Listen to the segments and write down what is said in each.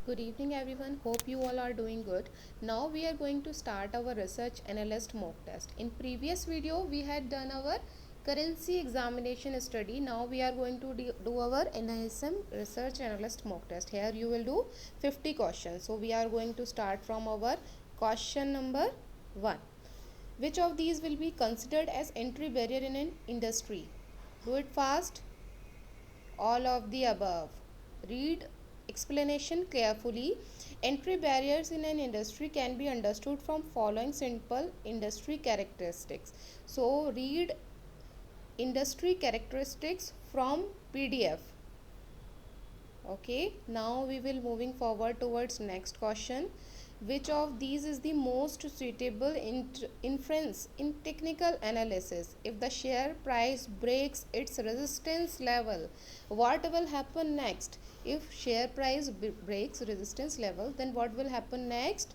Good evening everyone. Hope you all are doing good. Now we are going to start our research analyst mock test. In previous video we had done our currency examination study. Now we are going to do our NISM research analyst mock test. Here you will do 50 questions. So we are going to start from our question number 1. Which of these will be considered as entry barrier in an industry? Do it fast. All of the above. Read explanation carefully. Entry barriers in an industry can be understood from following simple industry characteristics. So read industry characteristics from PDF. Okay, now we will moving forward towards next question. Which of these is the most suitable inference in technical analysis? If the share price breaks its resistance level, what will happen next? If share price breaks resistance level, then what will happen next?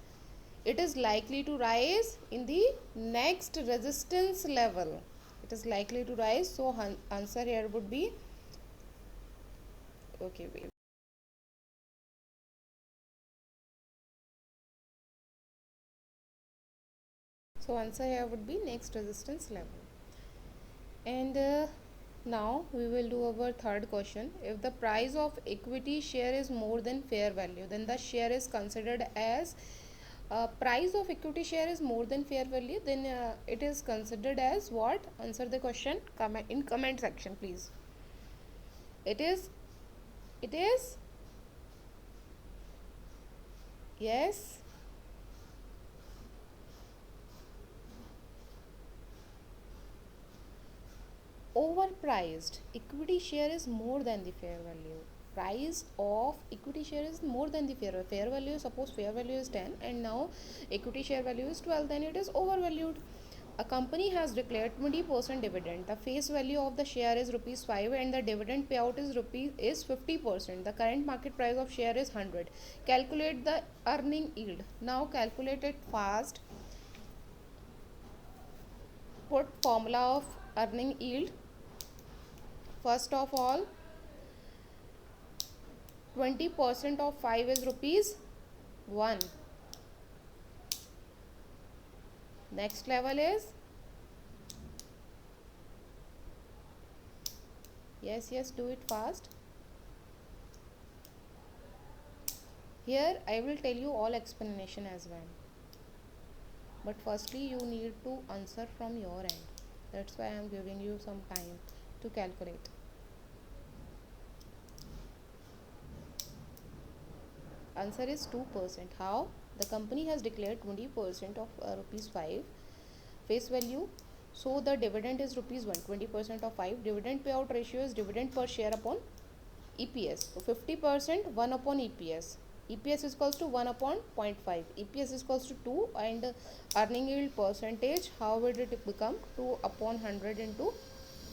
It is likely to rise in the next resistance level. It is likely to rise. So answer here would be, okay, wait. So answer here would be next resistance level. And now we will do our third question. If the price of equity share is more than fair value, then the share is considered as price of equity share is more than fair value, then it is considered as what? Answer the question in comment section, please. It is yes. Overpriced equity share is more than the fair value. Price of equity share is more than the fair value. Suppose fair value is 10 and now equity share value is 12, then it is overvalued. A company has declared 20% dividend. The face value of the share is rupees 5 and the dividend payout is 50%. The current market price of share is 100. Calculate the earning yield. Now calculate it fast. Put formula of earning yield. First of all, 20% of 5 is rupees 1. Next level is, yes, do it fast. Here I will tell you all explanation as well, but firstly you need to answer from your end. That's why I am giving you some time to calculate. Answer is 2%. How? The company has declared 20% of rupees 5 face value, so the dividend is rupees 1. 20% of 5, dividend payout ratio is dividend per share upon EPS. So 50%, 1 upon EPS. EPS is equals to 1 upon 0.5. EPS is equals to 2, and earning yield percentage, how will it become? 2 upon 100 into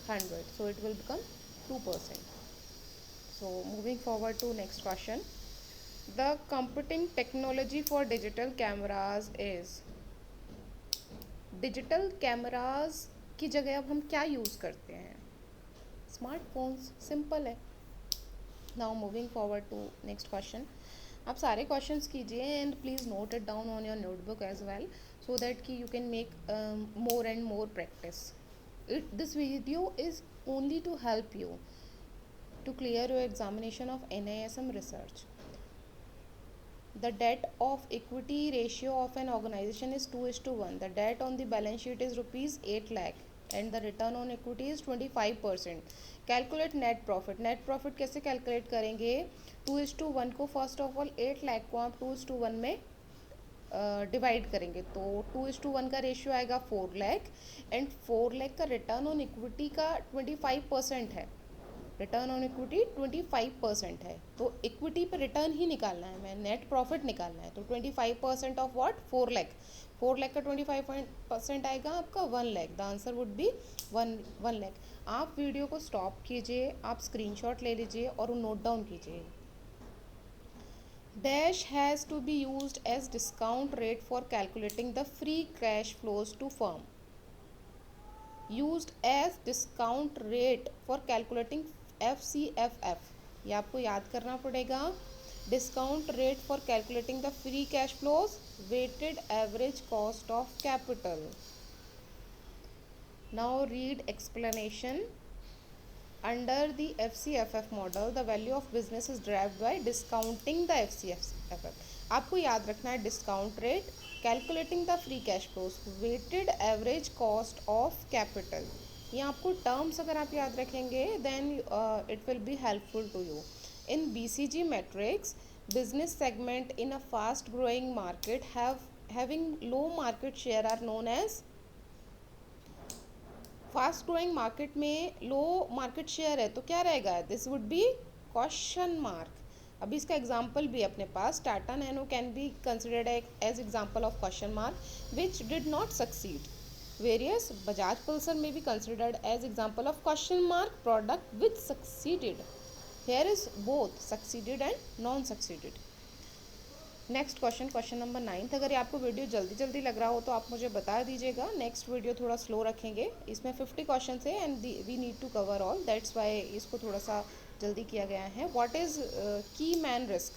100. So it will become 2%. So moving forward to next question. The computing technology for digital cameras is, digital cameras की जगह अब हम क्या use करते हैं? Smartphones. Simple है. Now moving forward to next question. आप सारे क्वेश्चंस कीजिए and please note it down on your notebook as well, so that कि you can make more and more practice. This video is only to help you to clear your examination of NISM research. The debt of equity ratio of an organization is 2:1. The debt on the balance sheet is rupees 8 lakh and the return on equity is 25%. Calculate net profit. Net profit कैसे calculate करेंगे? 2:1 को first of all 8 lakh को आप 2:1 में divide करेंगे तो 2:1 का ratio आएगा 4 लाख एंड 4 लाख का रिटर्न ऑन इक्विटी का 25% है. रिटर्न ऑन इक्विटी 25% है, तो इक्विटी पे रिटर्न ही निकालना है, मैं नेट प्रॉफिट निकालना है. तो 25% ऑफ व्हाट? 4 लाख. 4 लाख का 25% आएगा आपका 1 lakh. The answer would B 1 lakh. आप वीडियो को स्टॉप कीजिए, आप स्क्रीनशॉट ले लीजिए और नोट डाउन कीजिए. Dash has to be used as discount rate for calculating the free cash flows to firm. Used as discount rate for calculating FCFF. ये आपको याद करना पड़ेगा. Discount rate for calculating the free cash flows, weighted average cost of capital. Now read explanation. Under the FCFF model, the value of business is derived by discounting the FCFF. आपको याद रखना है discount rate, calculating the free cash flows, weighted average cost of capital. ये आपको terms अगर आप याद रखेंगे then it will be helpful to you. In BCG metrics, business segment in a fast growing market having low market share are known as. Fast growing market में low market share है तो क्या रहेगा, this would be question mark. अभी इसका example भी अपने पास, Tata Nano can be considered as example of question mark which did not succeed. Various Bajaj Pulsar में be considered as example of question mark product which succeeded. Here is both succeeded and non succeeded. Next question, question number 9. अगर ये आपको video जल्दी जल्दी लग रहा हो तो आप मुझे बता दीजिएगा. नेक्स्ट वीडियो थोड़ा स्लो रखेंगे. इसमें 50 क्वेश्चन है and we need to cover all, that's why इसको थोड़ा सा जल्दी किया गया है. What is key man risk.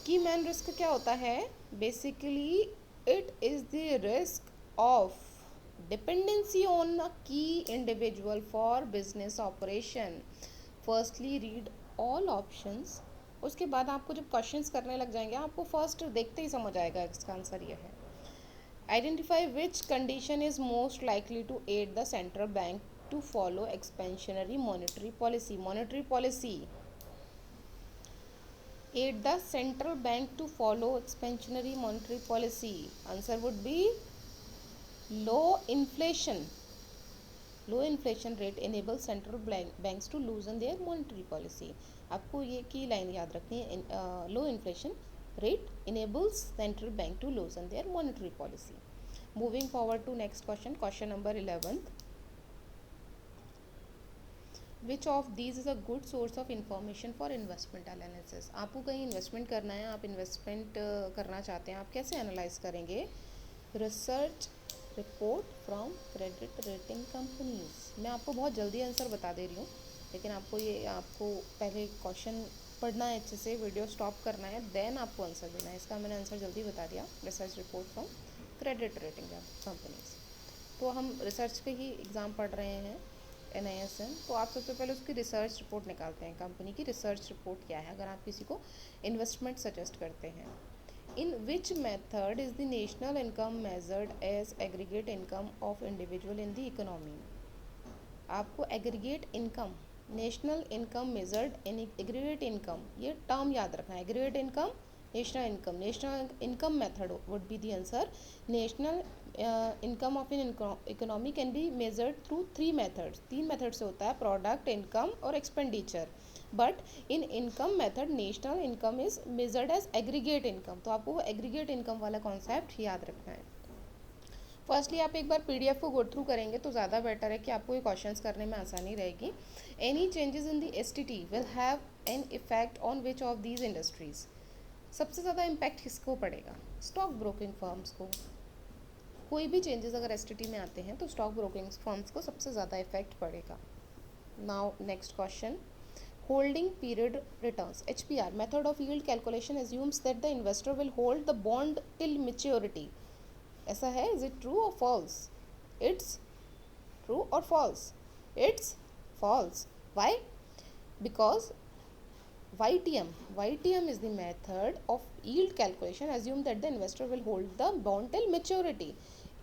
Key man risk क्या होता है, basically it is the risk of dependency on a key individual for business operation. Firstly read all options. उसके बाद आपको जब क्वेश्चंस करने लग जाएंगे आपको फर्स्ट देखते ही समझ आएगा इसका आंसर ये है. Identify which condition is most likely to aid the central bank to follow expansionary monetary policy. Monetary policy aid the central bank to follow expansionary monetary policy. Answer would be low inflation. Low inflation rate enables central banks to loosen their monetary policy. आपको ये key line याद रखनी है. Low inflation rate enables central bank to loosen their monetary policy. Moving forward to next question, question number 11. Which of these is a good source of information for investment analysis. आपको कहीं investment करना है, आप investment करना चाहते हैं, आप कैसे एनालाइज करेंगे. Research report from credit rating companies. मैं आपको बहुत जल्दी आंसर बता दे रही हूँ, लेकिन आपको पहले क्वेश्चन पढ़ना है अच्छे से, वीडियो स्टॉप करना है, देन आपको आंसर देना है. इसका मैंने आंसर जल्दी बता दिया. Research report from credit rating companies. तो हम रिसर्च के ही एग्ज़ाम पढ़ रहे हैं NISM, तो आप सबसे पहले उसकी रिसर्च रिपोर्ट निकालते हैं. कंपनी की रिसर्च रिपोर्ट क्या है अगर आप किसी को इन्वेस्टमेंट सजेस्ट करते हैं. In which method is the national income measured as aggregate income of individual in the economy. आपको aggregate income, national income measured in aggregate income, ये term याद रखना है. aggregate income, national income. national income method would be the answer. national income of an economy can be measured through 3 methods. 3 methods से होता है, product, income और expenditure. But in income method national income is measured as aggregate income. तो आपको वो aggregate income वाला concept याद रखना है. फर्स्टली आप एक बार PDF को गो थ्रू करेंगे तो ज़्यादा बेटर है कि आपको ये क्वेश्चंस करने में आसानी रहेगी. Any changes in the STT will have an effect on which of these industries. सबसे ज़्यादा इम्पैक्ट किसको पड़ेगा, स्टॉक ब्रोकिंग फर्म्स को. कोई भी चेंजेस अगर STT में आते हैं तो स्टॉक ब्रोकिंग फर्म्स को सबसे ज़्यादा इफेक्ट पड़ेगा. Now next question, holding period returns. HPR method of yield calculation assumes that the investor will hold the bond till maturity. ऐसा है, is it true or false? It's true or false? It's false. Why? Because YTM is the method of yield calculation assume that the investor will hold the bond till maturity.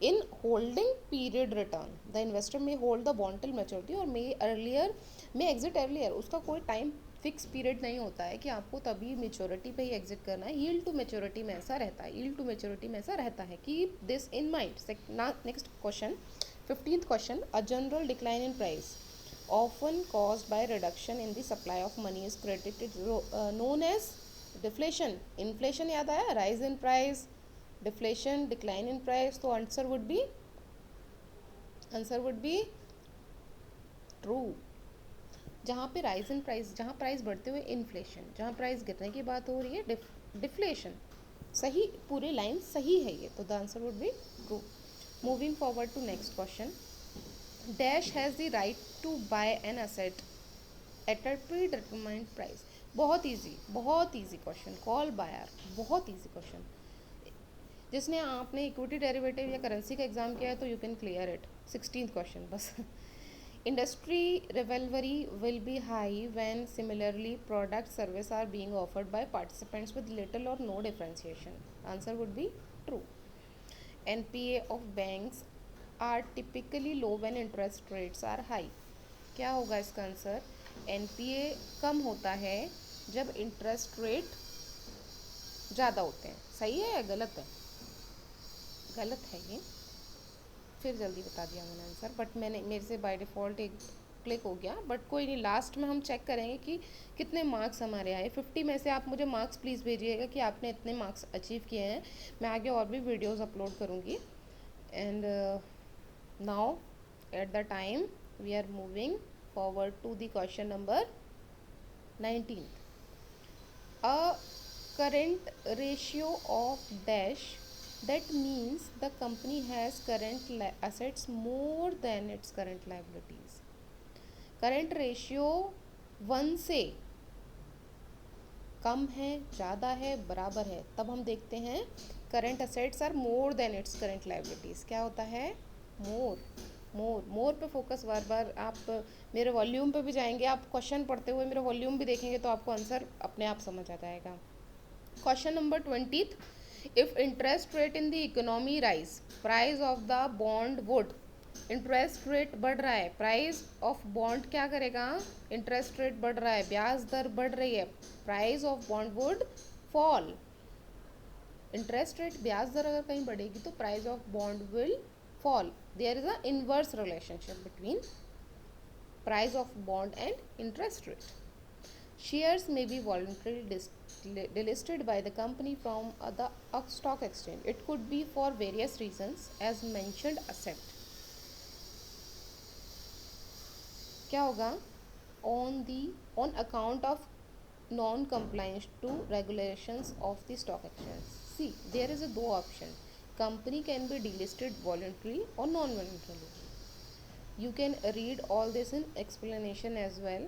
In holding period return, the investor may hold the bond till maturity or may exit earlier. उसका कोई time fix period नहीं होता है कि आपको तभी maturity पे ही exit करना है. यील्ड टू मेच्योरिटी में ऐसा रहता है, यील्ड टू मेच्योरिटी में ऐसा रहता है. Keep this in mind. Next question, 15th question, a general decline in price often caused by reduction in the supply of money is credited known as deflation. Inflation याद आया, rise in price, deflation, decline in price. तो answer would be true. जहाँ पे rise in price, जहाँ price बढ़ते हुए inflation, जहाँ price गिरने की बात हो रही है डिफ्लेशन. सही, पूरी लाइन सही है ये, तो the answer would be true. Moving forward to next question, Dash has the right to buy an asset at a predetermined price. बहुत इजी क्वेश्चन, कॉल बायर, बहुत इजी क्वेश्चन। जिसने आपने इक्विटी डेरिवेटिव या currency का exam किया है तो you can clear it. 16th question बस। Industry rivalry will be high when similarly product service are being offered by participants with little or no differentiation. Answer would be true. NPA of banks are typically low when interest rates are high. क्या होगा इसका answer? NPA कम होता है जब interest rate ज़्यादा होते हैं। सही है या गलत है? गलत है ये। फिर जल्दी बता दिया मैंने आंसर, बट मेरे से बाय डिफ़ॉल्ट एक क्लिक हो गया, बट कोई नहीं, लास्ट में हम चेक करेंगे कि कितने मार्क्स हमारे आए। 50 में से आप मुझे मार्क्स प्लीज़ भेजिएगा कि आपने इतने मार्क्स अचीव किए हैं। मैं आगे और भी वीडियोस अपलोड करूँगी। And now at the time we are moving forward to the question number 19. A current ratio of dash, that means the company has current assets more than its current liabilities. Current ratio 1 से कम है, ज़्यादा है, बराबर है, तब हम देखते हैं current assets are more than its current liabilities। क्या होता है? मोर पे फोकस। बार बार आप मेरे वॉल्यूम पे भी जाएंगे, आप क्वेश्चन पढ़ते हुए मेरा वॉल्यूम भी देखेंगे तो आपको आंसर अपने आप समझ आ जाएगा। Question number 20, if interest rate in the economy rise, price of the bond would. Interest rate बढ़ रहा है, प्राइस ऑफ बॉन्ड क्या करेगा? इंटरेस्ट रेट बढ़ रहा है, ब्याज दर बढ़ रही है, price of bond would fall. Interest rate, ब्याज दर अगर कहीं बढ़ेगी तो price of bond will fall. There is an inverse relationship between price of bond and interest rate. Shares may be voluntarily delisted by the company from the stock exchange. It could be for various reasons as mentioned accept. क्या होगा? on account of non-compliance to regulations of the stock exchange. See, there is a two option. Company can be delisted voluntarily or non-voluntarily. You can read all this in explanation as well.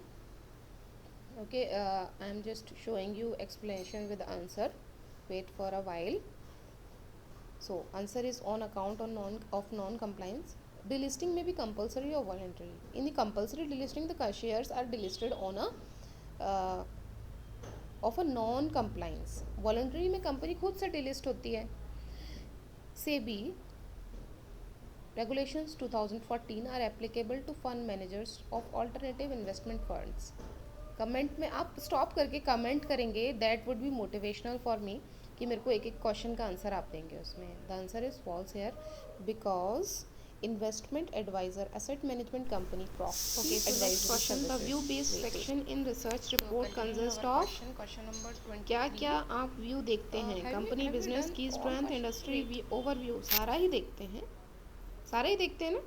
Okay, I am just showing you explanation with answer. Wait for a while. So answer is on account of non-compliance. Delisting may be compulsory or voluntary. In the compulsory delisting, the shares are delisted on a of a non-compliance. Voluntary में company खुद से delist होती है। SEBI Regulations 2014 are applicable to fund managers of alternative investment funds. Comment में आप stop करके comment करेंगे, that would be motivational for me, कि मेरे को एक एक क्वेश्चन का आंसर आप देंगे उसमें। The answer is false here because investment adviser asset management company property advisory. The view based section in research report consist of. Question number 20, क्या क्या आप व्यू देखते हैं? कंपनी बिजनेस की स्ट्रेंथ, इंडस्ट्री ओवरव्यू, सारा ही देखते हैं, सारे ही देखते हैं ना।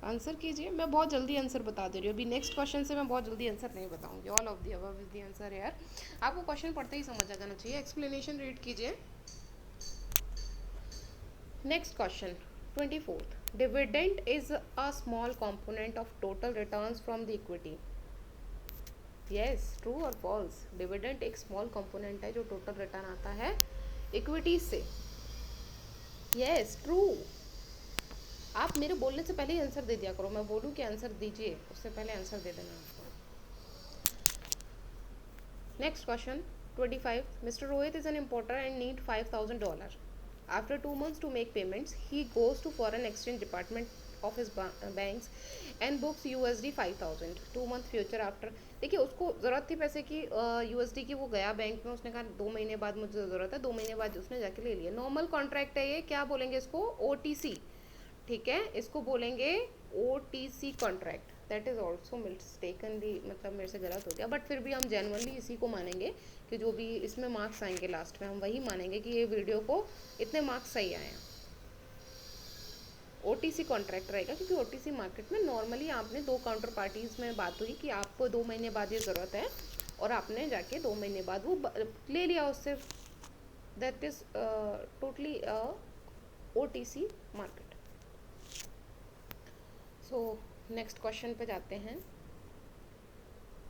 आंसर कीजिए, मैं बहुत जल्दी आंसर बता दे रही हूँ। अभी नेक्स्ट क्वेश्चन से मैं बहुत जल्दी आंसर नहीं बताऊंगी। All of the above is the answer यार। आपको क्वेश्चन पढ़ते ही समझ आ जाना चाहिए। एक्सप्लेनेशन रीड कीजिए। Next question 24, dividend is a small component of total returns from the equity. Yes, true और फॉल्स? डिविडेंड एक स्मॉल कंपोनेंट है जो टोटल रिटर्न आता है इक्विटी से। Yes, true. आप मेरे बोलने से पहले ही आंसर दे दिया करो, मैं बोलूँ कि आंसर दीजिए उससे पहले आंसर दे देना आपको। Next question 25, mister Rohit is an importer and need $5,000. After 2 months to make payments he goes to foreign exchange department of his banks and books USD 5,000 2 month future after. देखिए, उसको ज़रूरत थी पैसे की USD की, वो गया बैंक में, उसने कहा 2 महीने बाद मुझे ज़रूरत है, 2 महीने बाद उसने जाके ले लिया। नॉर्मल कॉन्ट्रैक्ट है ये, क्या बोलेंगे इसको? OTC। ठीक है, इसको बोलेंगे OTC contract. That is also mistakenly, मतलब मेरे से गलत हो गया, बट फिर भी हम जेनुअनली इसी को मानेंगे कि जो भी इसमें मार्क्स आएंगे लास्ट में, हम वही मानेंगे कि ये वीडियो को इतने मार्क्स सही आए हैं। OTC कॉन्ट्रैक्ट रहेगा, क्योंकि OTC मार्केट में नॉर्मली आपने 2 काउंटर पार्टीज़ में बात हुई कि आपको 2 महीने बाद ये ज़रूरत है, और आपने जाके 2 महीने बाद वो ले लिया उससे। That is totally OTC market. So next question पे जाते हैं।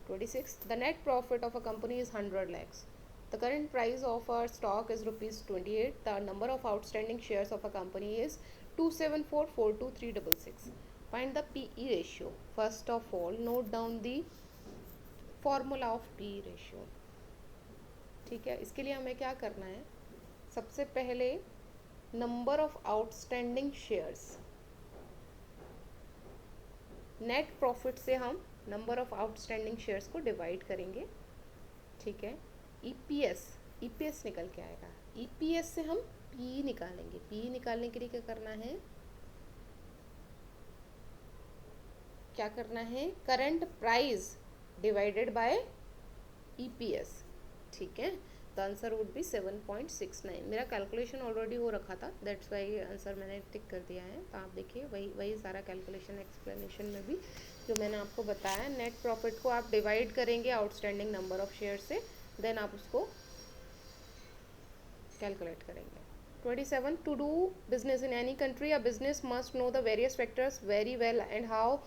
26. The net profit of a company is 100 lakhs. The current price of our stock is rupees 28. The number of outstanding shares of a company is 2744236. Find the PE ratio. First of all, note down the formula of PE ratio. ठीक है, इसके लिए हमें क्या करना है? सबसे पहले number of outstanding shares, net profit से हम नंबर ऑफ आउटस्टैंडिंग शेयर्स को डिवाइड करेंगे. ठीक है, ईपीएस निकल के आएगा. ईपीएस से हम पी निकालेंगे. पी निकालने के लिए क्या करना है? Current price divided by EPS. ठीक है, द आंसर वुड बी 7.69. मेरा कैलकुलेशन ऑलरेडी हो रखा था, दैट्स वाई आंसर मैंने टिक कर दिया है. तो आप देखिए वही सारा कैलकुलेशन एक्सप्लेनेशन में भी जो मैंने आपको बताया. नेट प्रॉफिट को आप डिवाइड करेंगे आउटस्टैंडिंग नंबर ऑफ शेयर से, देन आप उसको कैलकुलेट करेंगे. 27. To do business in any country a business must know the various factors very well and how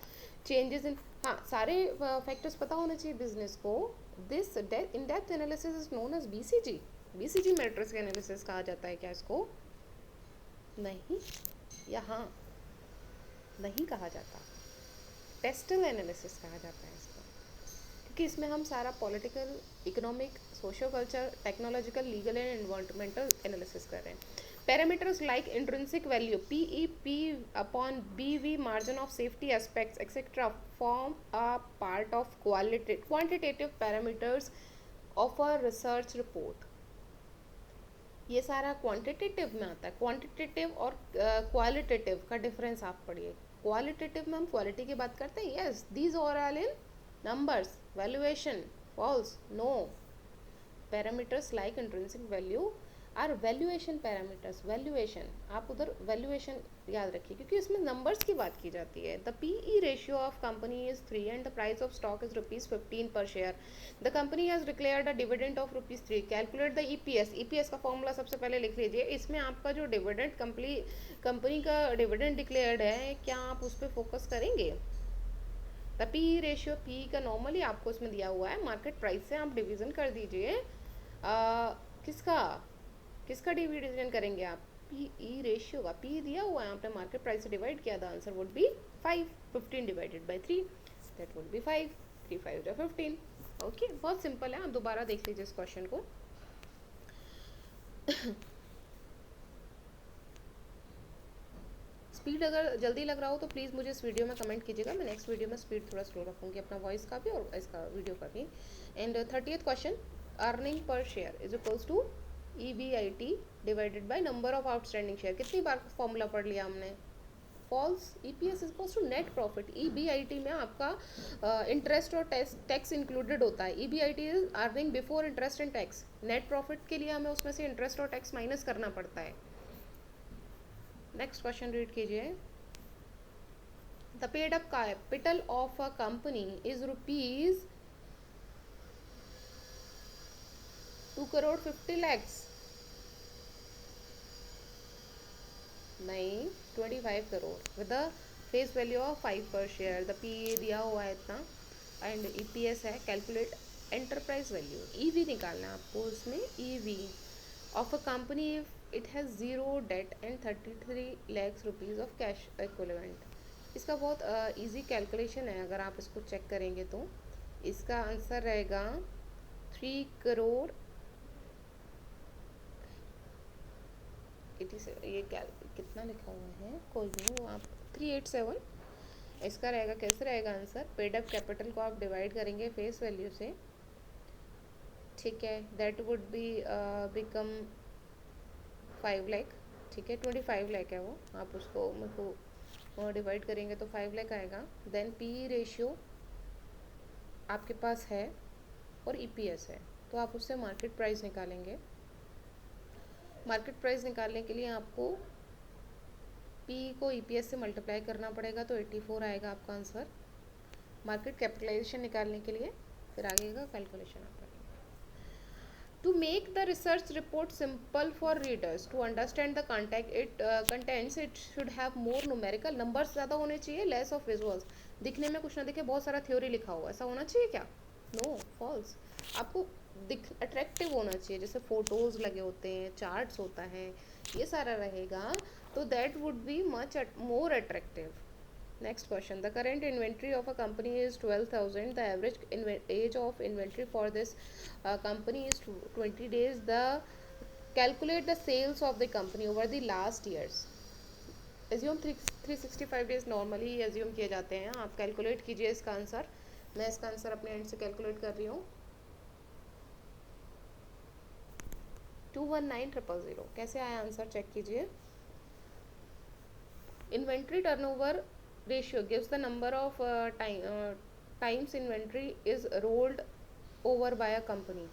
changes in, हाँ सारे फैक्टर्स पता होने चाहिए बिजनेस को. This in depth analysis is known as BCG. BCG matrix analysis कहा जाता है क्या इसको? नहीं, या हाँ, नहीं कहा जाता. पेस्टल एनालिसिस कहा जाता है इसको, क्योंकि इसमें हम सारा political, economic, socio culture, technological, legal and environmental analysis कर रहे हैं. Parameters like intrinsic value, PEP upon BV, margin of safety aspects, etc. form a part of quantitative parameters of a research report. ये सारा quantitative में आता है. Quantitative और qualitative का डिफरेंस आप पढ़िए. क्वालिटेटिव में हम क्वालिटी की बात करते हैं. Yes, these all in numbers. Valuation false, no. Parameters like intrinsic value are valuation parameters. Valuation, आप उधर वैल्यूएशन याद रखिए, क्योंकि इसमें नंबर्स की बात की जाती है. The PE ratio of company is 3 and the price of stock is ₹15 per share. The company has declared a dividend of ₹3. Calculate the EPS. EPS का फॉर्मूला सबसे पहले लिख लीजिए. इसमें आपका जो डिविडेंड कंपनी का डिविडेंड डिक्लेयर्ड है, क्या आप उस पर फोकस करेंगे? द पीई रेशियो, पी का नॉर्मली आपको इसमें दिया हुआ है, मार्केट प्राइस से आप डिवीजन कर दीजिए. किसका डिवीजन करेंगे आप? पीई रेशियो का. पी दिया हुआ है, आपने मार्केट प्राइस से डिवाइड किया. The answer would B 5. 15 divided by 3, that would be 5. 3 5 जो 15. ओके, बहुत सिंपल है. आप दोबारा देख लीजिए इस क्वेश्चन को. स्पीड अगर जल्दी लग रहा हो तो प्लीज़ मुझे इस वीडियो में कमेंट कीजिएगा. मैं नेक्स्ट वीडियो में स्पीड थोड़ा स्लो रखूँगी, अपना वॉइस का भी और इसका वीडियो का भी. And 30th question, earning per share is equals to EBIT divided by number of outstanding share. कितनी बार फॉर्मूला पढ़ लिया हमने? False. EPS is equals to net profit. EBIT में आपका इंटरेस्ट और टैक्स इंक्लूडेड होता है. EBIT is earning before interest and tax. Net profit के लिए हमें उसमें से इंटरेस्ट और टैक्स माइनस करना पड़ता है. नेक्स्ट क्वेश्चन रीड कीजिए. The paid up capital of a company is ₹2 crore 50 lakhs. नहीं, 25 crore with the face value of 5 per share. The P दिया हुआ है इतना एंड ईपीएस है. Calculate enterprise value. ईवी निकालना है आपको. उसमें EV of a company if it has 0 debt and 33 lakhs rupees of cash equivalent. इसका बहुत इजी कैलकुलेशन है. अगर आप इसको चेक करेंगे तो इसका आंसर रहेगा 3 करोड़. ये क्या कितना लिखा हुआ है, कोई नहीं, वो आप 387. इसका रहेगा, कैसे रहेगा आंसर? पेड अप कैपिटल को आप डिवाइड करेंगे फेस वैल्यू से. ठीक है, that would be become 5 lakh. ठीक है, 25 लाख है वो. आप उसको मेरे को डिवाइड करेंगे तो 5 लाख आएगा. देन पी रेशियो आपके पास है और ईपीएस है, तो आप उससे मार्केट प्राइस निकालेंगे. मार्केट प्राइस निकालने के लिए आपको पी को ईपीएस से मल्टीप्लाई करना पड़ेगा, तो 84 आएगा आपका आंसर. मार्केट कैपिटलाइजेशन निकालने के लिए फिर आगे का कैलकुलेशन आप करेंगे. To make the research report simple for readers to understand the contents it should have more numerical. Numbers ज़्यादा होने चाहिए, लेस ऑफ विजुअल्स. दिखने में कुछ ना दिखे, बहुत सारा थ्योरी लिखा हुआ, ऐसा होना चाहिए क्या? No, false. आपको दिख अट्रैक्टिव होना चाहिए, जैसे फोटोज लगे होते हैं, चार्ट्स होता है, ये सारा रहेगा तो that would be much more attractive. Next question. The current inventory of a company is 12,000. The average age of inventory for this company is 20 days. Calculate the sales of the company over the last years. Assume 365 days normally assume किए जाते हैं. आप calculate कीजिए इसका answer. मैं इसका answer अपने and से कैलकुलेट कर रही हूँ. 219,000. कैसे आया आंसर चेक कीजिए. Inventory turnover ratio gives the number of times inventory is rolled over by a company.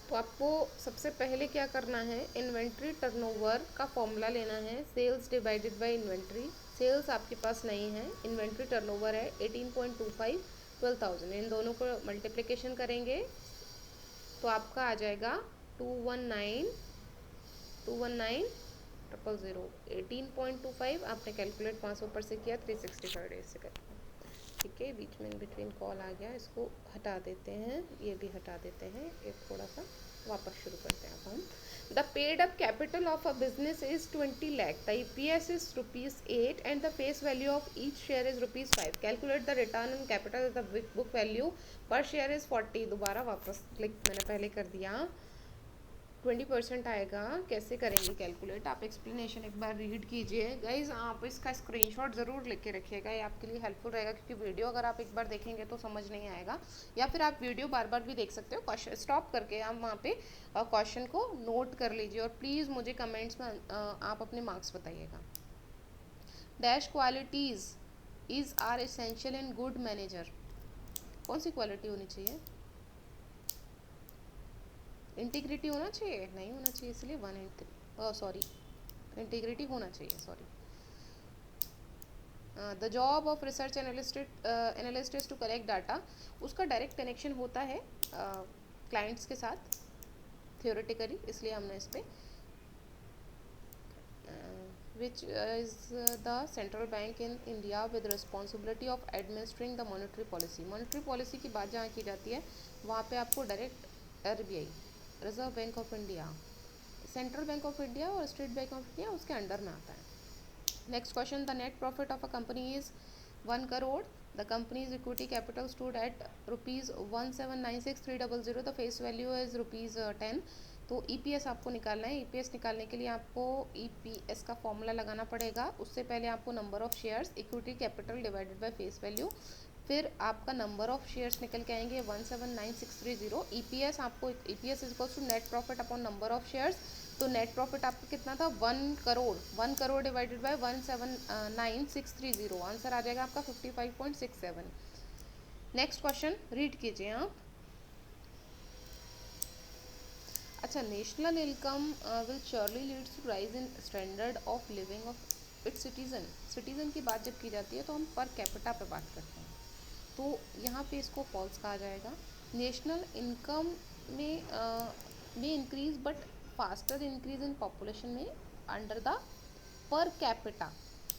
तो आपको सबसे पहले क्या करना है, इन्वेंट्री टर्नओवर का फॉर्मूला लेना है, sales divided by inventory. Sales आपके पास नहीं है, इन्वेंट्री टर्नओवर है 18.25, 12,000. इन दोनों को मल्टीप्लिकेशन करेंगे तो आपका आ जाएगा 219,000. 18.25 आपने कैलकुलेट 500 पर से किया, 365 डेज से कर. ठीक है, बीच में इन बिटवीन कॉल आ गया, इसको हटा देते हैं, ये भी हटा देते हैं, एक थोड़ा सा वापस शुरू करते हैं अब हम. The paid up capital of a business is 20 lakh. The EPS is ₹8 and the face value of each share is ₹5. Calculate the return on capital. The book value पर शेयर इज 40. दोबारा वापस क्लिक मैंने पहले कर दिया. 20% आएगा. कैसे करेंगे कैलकुलेट, आप एक्सप्लेनेशन एक बार रीड कीजिए गाइज. आप इसका स्क्रीनशॉट ज़रूर लेके रखिएगा, ये आपके लिए हेल्पफुल रहेगा, क्योंकि वीडियो अगर आप एक बार देखेंगे तो समझ नहीं आएगा. या फिर आप वीडियो बार बार भी देख सकते हो, क्वेश्चन स्टॉप करके आप वहाँ पे क्वेश्चन को नोट कर लीजिए. और प्लीज़ मुझे कमेंट्स में आप अपने मार्क्स बताइएगा. Dash qualities is are essential in good manager. कौन सी क्वालिटी होनी चाहिए? इंटीग्रिटी होना चाहिए, नहीं होना चाहिए, इसलिए 1 and 3. सॉरी, इंटीग्रिटी होना चाहिए, sorry. The job of research analyst is to collect data. उसका डायरेक्ट कनेक्शन होता है क्लाइंट्स के साथ थियोरेटिकली, इसलिए हमने इस पर which is the central bank in India with responsibility of administering the monetary policy. monetary policy की बात जहाँ की जाती है वहाँ पे आपको direct RBI, reserve bank of India, central bank of India और स्टेट बैंक ऑफ इंडिया उसके अंडर में आता है. Next question. The net profit of a company is 1 crore. The companies equity capital stood at ₹1,796,300. The face value is ₹10. तो EPS आपको निकालना है. EPS निकालने के लिए आपको ईपीएस का फॉर्मूला लगाना पड़ेगा. उससे पहले आपको number of shares, equity capital divided by face value, फिर आपका नंबर ऑफ शेयर्स निकल के आएंगे 1,796,300. ईपीएस आपको EPS is equals to net profit upon number of shares. तो नेट प्रॉफिट आपका कितना था? 1 crore. 1 crore divided by 1,796,300. Answer आ जाएगा आपका 55.67. नेक्स्ट क्वेश्चन रीड कीजिए आप. अच्छा, national income will surely leads to rise in standard of living of its citizen. Citizen की बात जब की जाती है तो हम पर कैपिटा पे बात करते हैं, तो यहाँ पे इसको फॉल्स कहा जाएगा. नेशनल इनकम में increase but faster increase in population में under the per capita.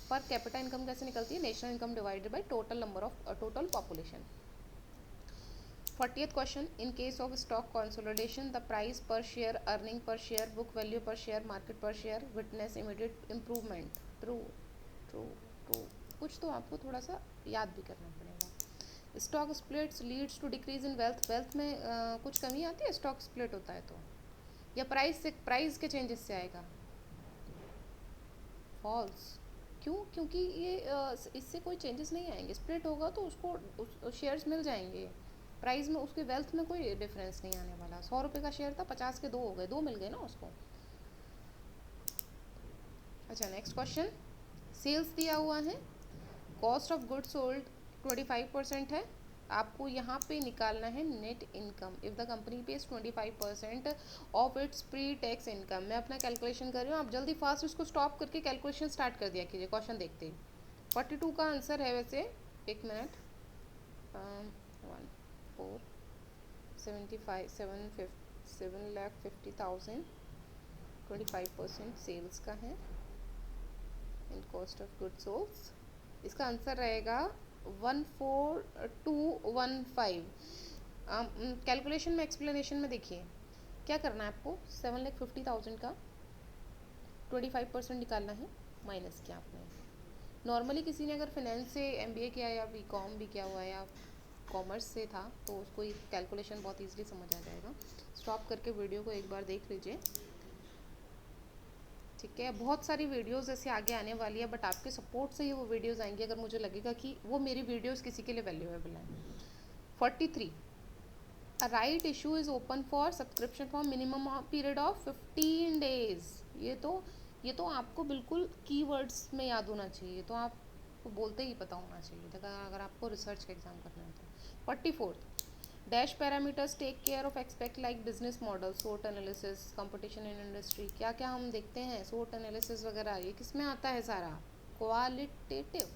Per capita income कैसे निकलती है? National income divided by total number of total population. 40th question. In case of stock consolidation, the price per share, earning per share, book value per share, market per share witness immediate improvement. True, true, true. कुछ तो आपको थोड़ा सा याद भी करना पड़ेगा. Stock splits leads to decrease in wealth. Wealth में कुछ कमी आती है स्टॉक स्प्लिट होता है तो, या प्राइस के चेंजेस से आएगा? फॉल्स. क्यों? क्योंकि ये इससे कोई चेंजेस नहीं आएंगे. स्प्लिट होगा तो उसको शेयर्स मिल जाएंगे. प्राइस में उसके वेल्थ में कोई डिफरेंस नहीं आने वाला. 100 रुपये का शेयर था, 50 के 2 हो गए, 2 मिल गए ना उसको. अच्छा, नेक्स्ट क्वेश्चन. सेल्स दिया हुआ है, कॉस्ट ऑफ गुड्स सोल्ड 25% है. आपको यहाँ पे निकालना है net income. If the company page 25% of its pre tax income. मैं अपना कैलकुलेशन कर रही हूँ, आप जल्दी फास्ट इसको स्टॉप करके कैलकुलेशन स्टार्ट कर दिया कीजिए क्वेश्चन देखते ही. 42 का आंसर है वैसे, एक मिनट. 7,50,000, 25% सेल्स का है in cost of goods sold. इसका आंसर रहेगा 14,215। कैलकुलेशन में, एक्सप्लेनेशन में देखिए क्या करना है आपको। 7,50,000 का 25% निकालना है, माइनस किया आपने। नॉर्मली किसी ने अगर फाइनेंस से एमबीए किया या बीकॉम भी किया हुआ है या कॉमर्स से था तो उसको ये कैलकुलेशन बहुत इजीली समझ आ जाएगा। स्टॉप करके वीडियो को एक बार देख लीजिए, ठीक है। बहुत सारी वीडियोस ऐसे आगे आने वाली है, बट आपके सपोर्ट से ही वो वीडियोस आएंगी अगर मुझे लगेगा कि वो मेरी वीडियोस किसी के लिए वैल्यूएबल हैं। 43, a right issue is open for subscription for minimum period of 15 days. ये तो आपको बिल्कुल कीवर्ड्स में याद होना चाहिए, तो आपको बोलते ही पता होना चाहिए अगर आपको रिसर्च का एग्जाम करना है तो। 44, dash parameters take care of expect like business model, सोट एनालिसिस, कंपटीशन इन इंडस्ट्री। क्या क्या हम देखते हैं, सोट एनालिसिस वगैरह, ये किस में आता है सारा? क्वालिटेटिव,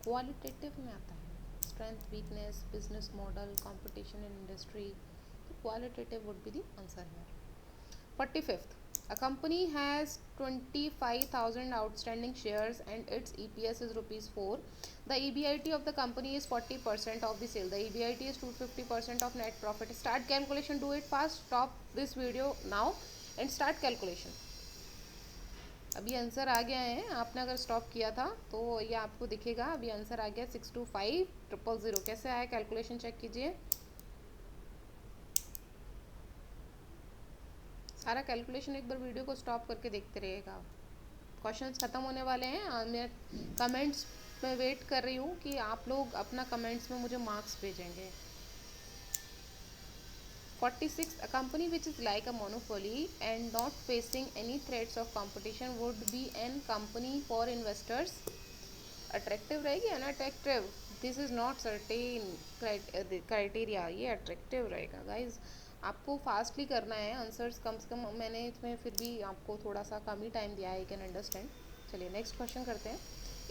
क्वालिटेटिव में आता है। Strength, weakness, business model, competition in industry, तो qualitative would be the answer here. 45th, a company has 25,000 outstanding shares and its EPS is rupees 4. The EBIT of the company is 40% of the sale. The EBIT is 250% of net profit. Start calculation, do it fast. Stop this video now and start calculation. अभी answer आ गया है, आपने अगर stop किया था तो ये आपको दिखेगा। अभी आंसर आ गया 625,000। कैसे आया कैलकुलेशन चेक कीजिए। सारा कैलकुलेशन एक बार वीडियो को स्टॉप करके देखते रहिएगा। क्वेश्चंस ख़त्म होने वाले हैं, मैं कमेंट्स में वेट कर रही हूँ कि आप लोग अपना कमेंट्स में मुझे मार्क्स भेजेंगे। 46, a company which is like a monopoly and not facing any threats of competition would be an company for investors. Attractive रहेगी, unattractive, this is not certain criteria, ये अट्रैक्टिव रहेगा गाइज। आपको fastly करना है answers, कम से कम मैंने इसमें फिर भी आपको थोड़ा सा कम ही टाइम दिया है, यू कैन अंडरस्टैंड। चलिए नेक्स्ट क्वेश्चन करते हैं।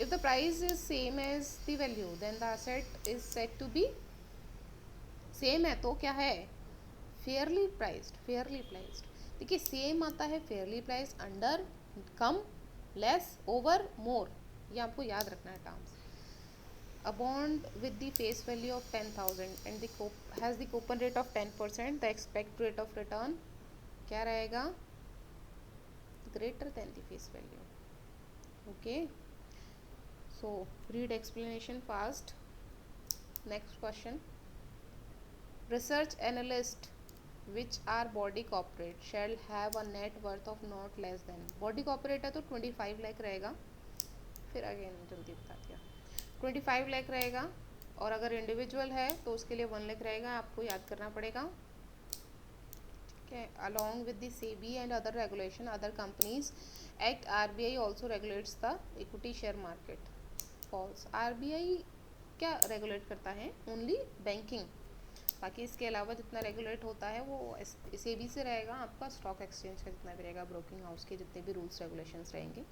If the price is same as the value then the asset is set to be, same है तो क्या है? Fairly priced, fairly priced. देखिए सेम आता है, फेयरली प्राइस्ड, अंडर, कम, लेस, ओवर, मोर, ये आपको याद रखना है terms. A bond with the face value of 10,000 and has the coupon rate of 10%. The expect rate of return क्या रहेगा? Greater than the face value. Okay. So read explanation fast. Next question. Research analyst which are body corporate shall have a net worth of not less than, body corporate है तो 25 लाख रहेगा। फिर again जल्दी बता दिया, 25 लाख रहेगा। और अगर इंडिविजुअल है तो उसके लिए 1 लाख रहेगा, आपको याद करना पड़ेगा। ठीक है। Along with the SEBI and other regulation other companies act, RBI also regulates the equity share market. False, RBI क्या रेगुलेट करता है? ओनली बैंकिंग, बाकी इसके अलावा जितना रेगुलेट होता है वो सेबी से रहेगा, आपका स्टॉक एक्सचेंज का जितना भी रहेगा, ब्रोकिंग हाउस के जितने भी रूल्स रेगुलेशंस रहेंगे।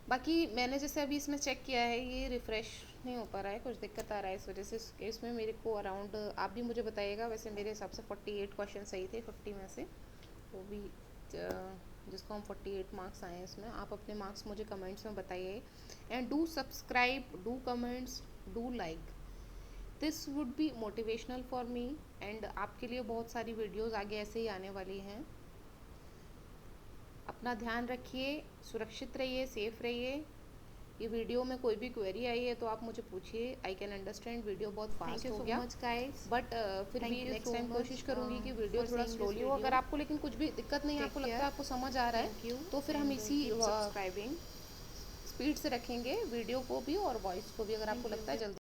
बाकी मैंने जैसे अभी इसमें चेक किया है, ये रिफ़्रेश नहीं हो पा रहा है, कुछ दिक्कत आ रहा है, इस वजह से इसमें मेरे को अराउंड, आप भी मुझे बताइएगा, वैसे मेरे हिसाब से 48 क्वेश्चन सही थे 50 में से, वो भी जिसको हम 48 मार्क्स आए हैं इसमें। आप अपने मार्क्स मुझे कमेंट्स में बताइए and do subscribe, do comments, do like, this would B motivational for me. And आपके लिए बहुत सारी वीडियोज़ आगे ऐसे ही आने वाली हैं। अपना ध्यान रखिए, सुरक्षित रहिए, सेफ रहिए। ये वीडियो में कोई भी क्वेरी आई है तो आप मुझे पूछिए, आई कैन अंडरस्टैंड। वीडियो बहुत फास्ट हो गया बट फिर भी नेक्स्ट टाइम कोशिश करूँगी कि वीडियो थोड़ा स्लोली हो। अगर आपको लेकिन कुछ भी दिक्कत नहीं है, आपको लगता है आपको समझ आ रहा है, तो फिर हम इसी सब्सक्राइबिंग स्पीड से रखेंगे वीडियो को भी और वॉइस को भी, अगर आपको लगता है जल्दी